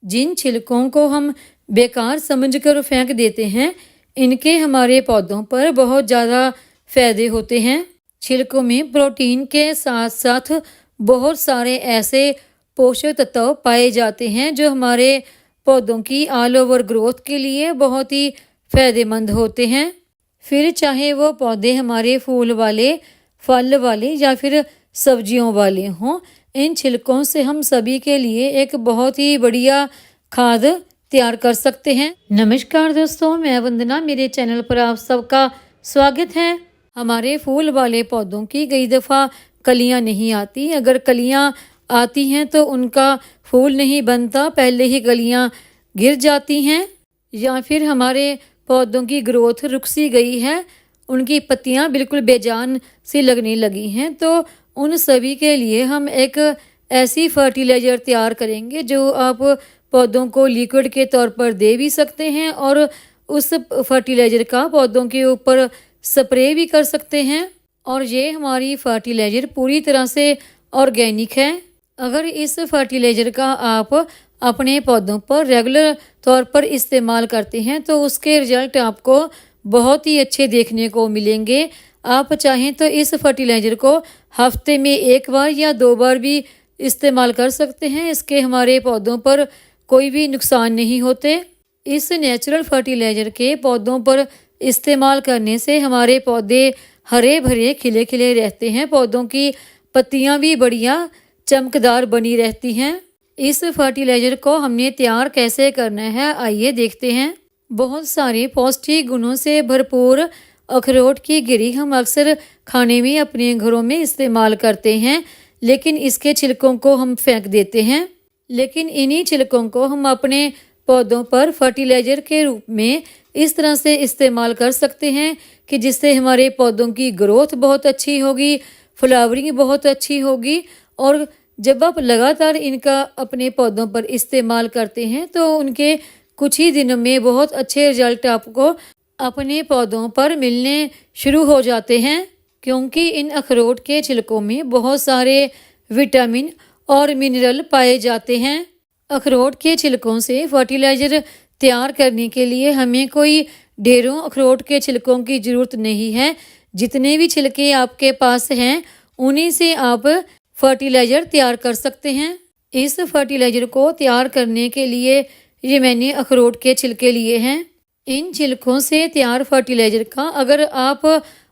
जिन छिलकों को हम बेकार समझकर फेंक देते हैं, इनके हमारे पौधों पर बहुत ज़्यादा फ़ायदे होते हैं। छिलकों में प्रोटीन के साथ साथ बहुत सारे ऐसे पोषक तत्व पाए जाते हैं जो हमारे पौधों की ऑल ओवर ग्रोथ के लिए बहुत ही फ़ायदेमंद होते हैं। फिर चाहे वो पौधे हमारे फूल वाले, फल वाले या फिर सब्जियों वाले हों, इन छिलकों से हम सभी के लिए एक बहुत ही बढ़िया खाद तैयार कर सकते हैं। नमस्कार दोस्तों, मैं वंदना, मेरे चैनल पर आप सबका स्वागत है। हमारे फूल वाले पौधों की कई दफ़ा कलियां नहीं आती। अगर कलियां आती हैं तो उनका फूल नहीं बनता, पहले ही कलियां गिर जाती हैं, या फिर हमारे पौधों की ग्रोथ रुक सी गई है, उनकी पत्तियां बिल्कुल बेजान सी लगने लगी हैं। तो उन सभी के लिए हम एक ऐसी फर्टिलाइज़र तैयार करेंगे जो आप पौधों को लिक्विड के तौर पर दे भी सकते हैं और उस फर्टिलाइज़र का पौधों के ऊपर स्प्रे भी कर सकते हैं। और ये हमारी फर्टिलाइज़र पूरी तरह से ऑर्गेनिक है। अगर इस फर्टिलाइज़र का आप अपने पौधों पर रेगुलर तौर पर इस्तेमाल करते हैं तो उसके रिजल्ट आपको बहुत ही अच्छे देखने को मिलेंगे। आप चाहें तो इस फर्टिलाइज़र को हफ्ते में 1 बार या 2 बार भी इस्तेमाल कर सकते हैं। इसके हमारे पौधों पर कोई भी नुकसान नहीं होते। इस नेचुरल फर्टिलाइज़र के पौधों पर इस्तेमाल करने से हमारे पौधे हरे भरे खिले खिले रहते हैं। पौधों की पत्तियां भी बढ़िया चमकदार बनी रहती हैं। इस फर्टिलाइज़र को हमने तैयार कैसे करना है, आइए देखते हैं। बहुत सारे पौष्टिक गुणों से भरपूर अखरोट की गिरी हम अक्सर खाने में अपने घरों में इस्तेमाल करते हैं, लेकिन इसके छिलकों को हम फेंक देते हैं। लेकिन इन्हीं छिलकों को हम अपने पौधों पर फर्टिलाइज़र के रूप में इस तरह से इस्तेमाल कर सकते हैं कि जिससे हमारे पौधों की ग्रोथ बहुत अच्छी होगी, फ्लावरिंग बहुत अच्छी होगी। और जब आप लगातार इनका अपने पौधों पर इस्तेमाल करते हैं तो उनके कुछ ही दिनों में बहुत अच्छे रिजल्ट आपको अपने पौधों पर मिलने शुरू हो जाते हैं, क्योंकि इन अखरोट के छिलकों में बहुत सारे विटामिन और मिनरल पाए जाते हैं। अखरोट के छिलकों से फर्टिलाइज़र तैयार करने के लिए हमें कोई ढेरों अखरोट के छिलकों की ज़रूरत नहीं है। जितने भी छिलके आपके पास हैं उन्हीं से आप फर्टिलाइज़र तैयार कर सकते हैं। इस फर्टिलाइज़र को तैयार करने के लिए ये मैंने अखरोट के छिलके लिए हैं। इन छिलकों से तैयार फर्टिलाइज़र का अगर आप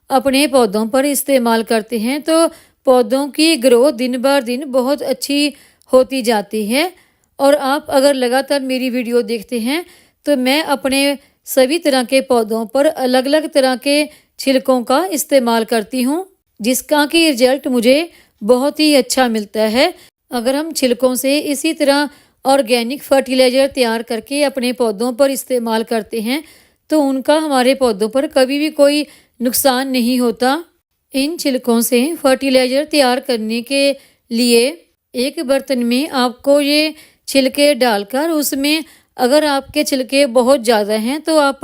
अपने पौधों पर इस्तेमाल करते हैं तो पौधों की ग्रोथ दिन बर दिन बहुत अच्छी होती जाती है। और आप अगर लगातार मेरी वीडियो देखते हैं तो मैं अपने सभी तरह के पौधों पर अलग अलग तरह के छिलकों का इस्तेमाल करती हूँ, जिसका कि रिजल्ट मुझे बहुत ही अच्छा मिलता है। अगर हम छिलकों से इसी तरह ऑर्गेनिक फर्टिलाइज़र तैयार करके अपने पौधों पर इस्तेमाल करते हैं तो उनका हमारे पौधों पर कभी भी कोई नुकसान नहीं होता। इन छिलकों से फर्टिलाइज़र तैयार करने के लिए एक बर्तन में आपको ये छिलके डालकर उसमें अगर आपके छिलके बहुत ज़्यादा हैं तो आप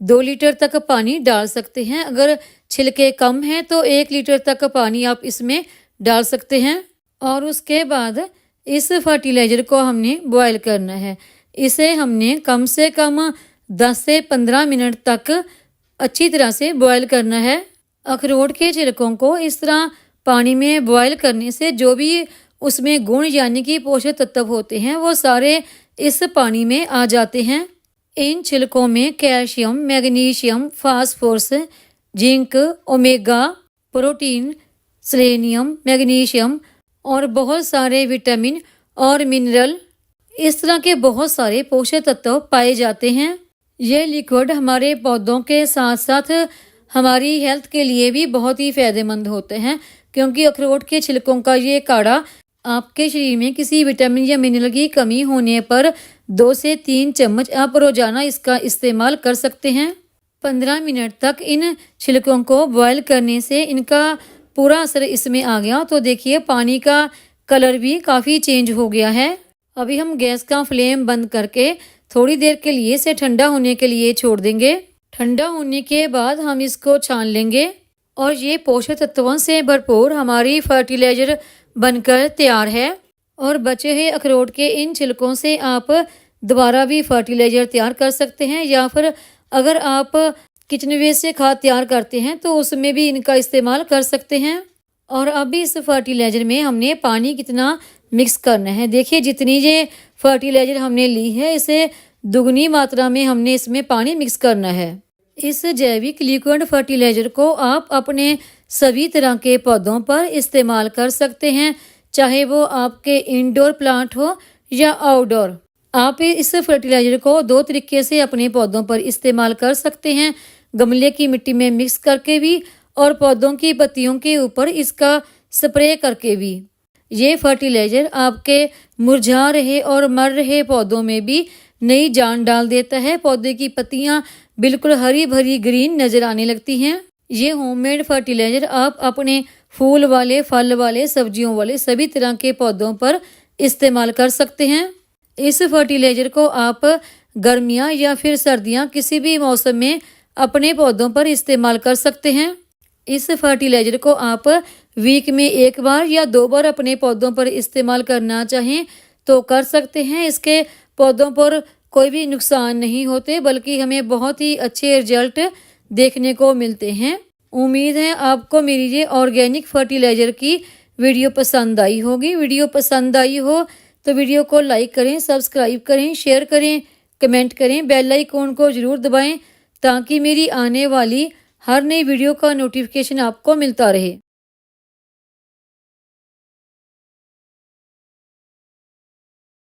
2 लीटर तक पानी डाल सकते हैं। अगर छिलके कम हैं तो 1 लीटर तक पानी आप इसमें डाल सकते हैं। और उसके बाद इस फर्टिलाइज़र को हमने बॉयल करना है। इसे हमने कम से कम 10 से 15 मिनट तक अच्छी तरह से बॉयल करना है। अखरोट के छिलकों को इस तरह पानी में बॉयल करने से जो भी उसमें गुण यानी कि पोषक तत्व होते हैं वो सारे इस पानी में आ जाते हैं। इन छिलकों में calcium, magnesium, phosphorus, zinc, omega, protein, selenium, magnesium और बहुत सारे विटामिन और मिनरल, इस तरह के बहुत सारे पोषक तत्व पाए जाते हैं। यह लिक्विड हमारे पौधों के साथ साथ हमारी हेल्थ के लिए भी बहुत ही फ़ायदेमंद होते हैं, क्योंकि अखरोट के छिलकों का ये काढ़ा आपके शरीर में किसी विटामिन या मिनरल की कमी होने पर 2 से 3 चम्मच आप रोज़ाना इसका इस्तेमाल कर सकते हैं। 15 मिनट तक इन छिलकों को बॉयल करने से इनका पूरा असर इसमें आ गया। तो देखिए पानी का कलर भी काफ़ी चेंज हो गया है। अभी हम गैस का फ्लेम बंद करके थोड़ी देर के लिए इसे ठंडा होने के लिए छोड़ देंगे। ठंडा होने के बाद हम इसको छान लेंगे और ये पोषक तत्वों से भरपूर हमारी फर्टिलाइज़र बनकर तैयार है। और बचे हुए अखरोट के इन छिलकों से आप दोबारा भी फर्टिलाइज़र तैयार कर सकते हैं, या फिर अगर आप किचन वेस्ट से खाद तैयार करते हैं तो उसमें भी इनका इस्तेमाल कर सकते हैं। और अभी इस फर्टिलाइज़र में हमने पानी कितना मिक्स करना है। देखिए, जितनी ये फर्टिलाइज़र हमने ली है, इसे दुगनी मात्रा में हमने इसमें पानी मिक्स करना है। इस जैविक लिक्विड फर्टिलाइज़र को आप अपने सभी तरह के पौधों पर इस्तेमाल कर सकते हैं, चाहे वो आपके इंडोर प्लांट हो या आउटडोर। आप इस फर्टिलाइज़र को 2 तरीके से अपने पौधों पर इस्तेमाल कर सकते हैं, गमले की मिट्टी में मिक्स करके भी और पौधों की पत्तियों के ऊपर इसका स्प्रे करके भी। ये फर्टिलाइज़र आपके मुरझा रहे और मर रहे पौधों में भी नई जान डाल देता है। पौधे की पत्तियां बिल्कुल हरी भरी ग्रीन नज़र आने लगती हैं। ये होममेड फर्टिलाइज़र आप अपने फूल वाले, फल वाले, सब्जियों वाले सभी तरह के पौधों पर इस्तेमाल कर सकते हैं। इस फर्टिलाइज़र को आप गर्मियाँ या फिर सर्दियाँ किसी भी मौसम में अपने पौधों पर इस्तेमाल कर सकते हैं। इस फर्टिलाइज़र को आप वीक में 1 बार या 2 बार अपने पौधों पर इस्तेमाल करना चाहें तो कर सकते हैं। इसके पौधों पर कोई भी नुकसान नहीं होते, बल्कि हमें बहुत ही अच्छे रिजल्ट देखने को मिलते हैं। उम्मीद है आपको मेरी ये ऑर्गेनिक फर्टिलाइज़र की वीडियो पसंद आई होगी। वीडियो पसंद आई हो तो वीडियो को लाइक करें, सब्सक्राइब करें, शेयर करें, कमेंट करें, बेल आइकॉन को ज़रूर दबाएं ताकि मेरी आने वाली हर नई वीडियो का नोटिफिकेशन आपको मिलता रहे।